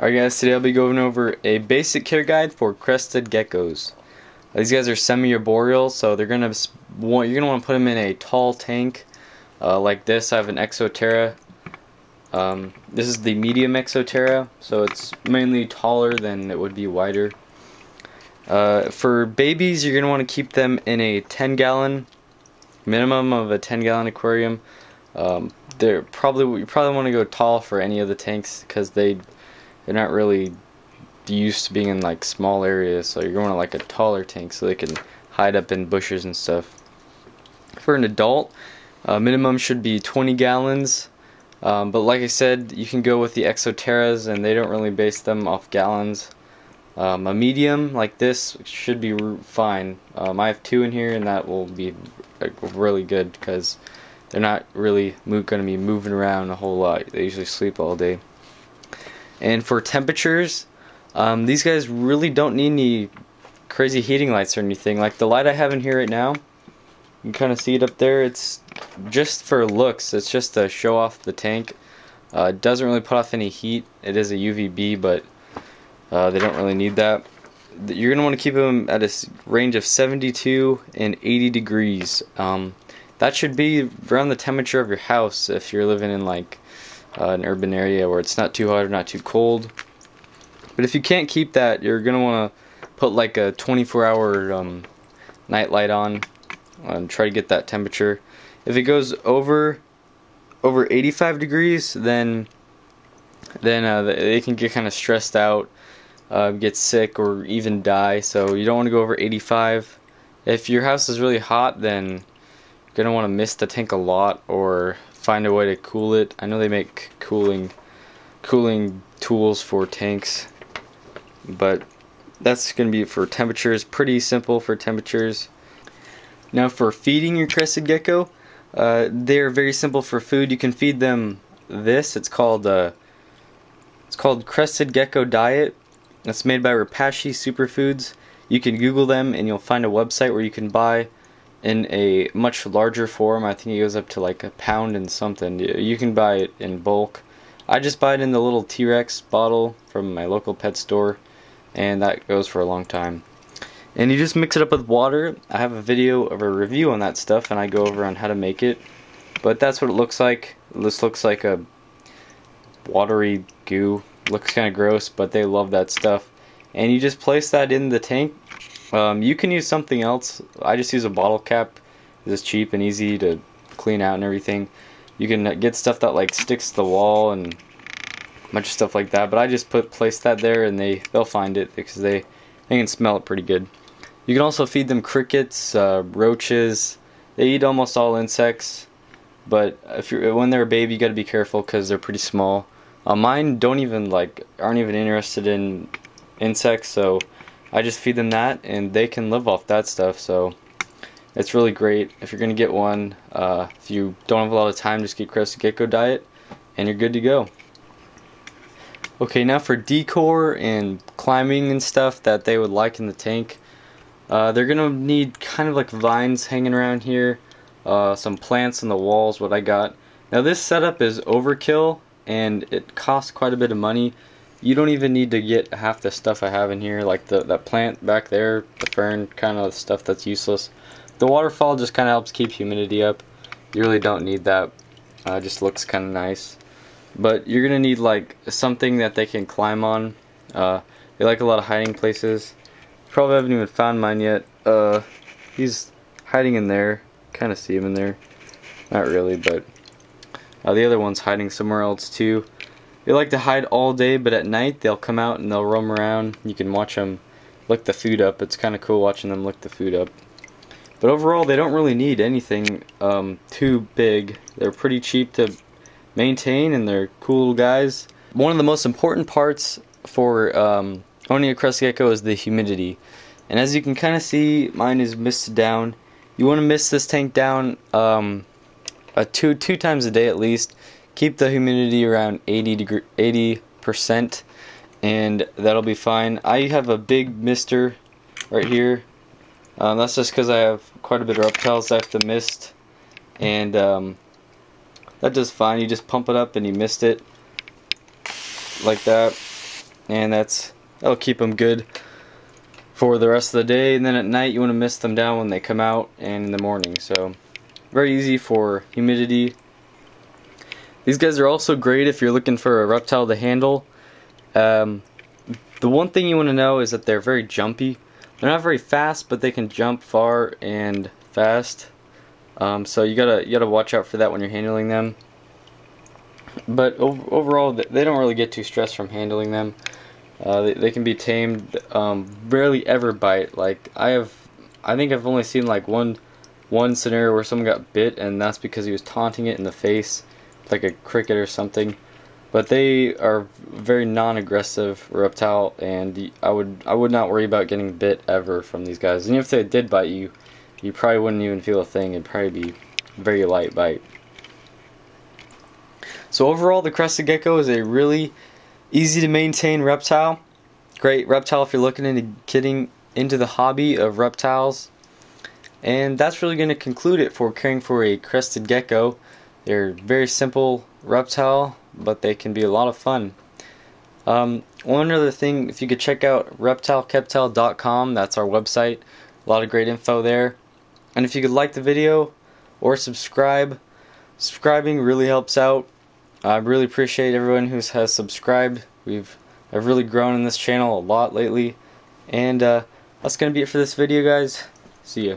Alright guys, today I'll be going over a basic care guide for crested geckos. These guys are semi-arboreal, so you're gonna want to put them in a tall tank like this. I have an Exoterra. This is the medium Exoterra, so it's mainly taller than it would be wider. For babies, you're gonna want to keep them in a 10-gallon minimum of a 10-gallon aquarium. You probably want to go tall for any of the tanks because they're not really used to being in like small areas, so you're going to like a taller tank so they can hide up in bushes and stuff. For an adult, minimum should be 20 gallons, but like I said, you can go with the Exoterras and they don't really base them off gallons. A medium like this should be fine. I have two in here and that will be really good because they're not really going to be moving around a whole lot. They usually sleep all day. And for temperatures, these guys really don't need any crazy heating lights or anything. Like the light I have in here right now, you can kind of see it up there. It's just for looks. It's just to show off the tank. It doesn't really put off any heat. It is a UVB, but they don't really need that. You're going to want to keep them at a range of 72 and 80 degrees. That should be around the temperature of your house if you're living in like an urban area where it's not too hot or not too cold. But if you can't keep that, you're gonna want to put like a 24-hour night light on and try to get that temperature. If it goes over 85 degrees, then they can get kind of stressed out, get sick, or even die. So you don't want to go over 85. If your house is really hot, then you're gonna want to mist the tank a lot or find a way to cool it. I know they make cooling tools for tanks, but that's going to be for temperatures. Pretty simple for temperatures. Now for feeding your crested gecko, they're very simple for food. You can feed them this. It's called Crested Gecko Diet. It's made by Repashy Superfoods. You can Google them and you'll find a website where you can buy in a much larger form. I think it goes up to like a pound and something. You can buy it in bulk. I just buy it in the little T-Rex bottle from my local pet store, and that goes for a long time. And you just mix it up with water. I have a video of a review on that stuff, and I go over on how to make it. But that's what it looks like. This looks like a watery goo. Looks kind of gross, but they love that stuff. And you just place that in the tank. You can use something else. I just use a bottle cap. It's cheap and easy to clean out and everything. You can get stuff that like sticks to the wall and a bunch of stuff like that. But I just place that there and they'll find it because they can smell it pretty good. You can also feed them crickets, roaches. They eat almost all insects. But when they're a baby, you got to be careful because they're pretty small. Mine aren't even interested in insects, so I just feed them that and they can live off that stuff. So it's really great. If you're gonna get one, if you don't have a lot of time, just get Crested Gecko Diet and you're good to go. Okay, now for decor and climbing and stuff that they would like in the tank, they're gonna need kind of like vines hanging around here, some plants on the walls, what I got. Now this setup is overkill and it costs quite a bit of money. You don't even need to get half the stuff I have in here, like that plant back there, the fern, kind of stuff that's useless. The waterfall just kind of helps keep humidity up. You really don't need that. It just looks kind of nice. But you're going to need like something that they can climb on. They like a lot of hiding places. Probably haven't even found mine yet. He's hiding in there. Kind of see him in there. Not really, but the other one's hiding somewhere else too. They like to hide all day, but at night they'll come out and they'll roam around. You can watch them lick the food up. It's kind of cool watching them lick the food up. But overall, they don't really need anything too big. They're pretty cheap to maintain, and they're cool guys. One of the most important parts for owning a crested gecko is the humidity. And as you can kind of see, mine is misted down. You want to mist this tank down two times a day at least. Keep the humidity around 80%, and that'll be fine. I have a big mister right here. That's just because I have quite a bit of reptiles I have to mist, and that does fine. You just pump it up and you mist it like that. and that'll keep them good for the rest of the day. And then at night you want to mist them down when they come out and in the morning. So very easy for humidity. These guys are also great if you're looking for a reptile to handle. The one thing you want to know is that they're very jumpy. They're not very fast, but they can jump far and fast. So you gotta watch out for that when you're handling them. But overall, they don't really get too stressed from handling them. They can be tamed. Rarely ever bite. Like I think I've only seen like one scenario where someone got bit, and that's because he was taunting it in the face, like a cricket or something. But they are very non-aggressive reptile, and I would not worry about getting bit ever from these guys. And if they did bite you, you probably wouldn't even feel a thing. It'd probably be very light bite. So overall, the Crested Gecko is a really easy to maintain reptile. Great reptile if you're looking into getting into the hobby of reptiles. And that's really going to conclude it for caring for a Crested Gecko. They're very simple reptile, but they can be a lot of fun. One other thing, if you could check out reptilekeptile.com, that's our website. A lot of great info there. And if you could like the video or subscribing really helps out. I really appreciate everyone who has subscribed. I've really grown in this channel a lot lately. And that's going to be it for this video, guys. See ya.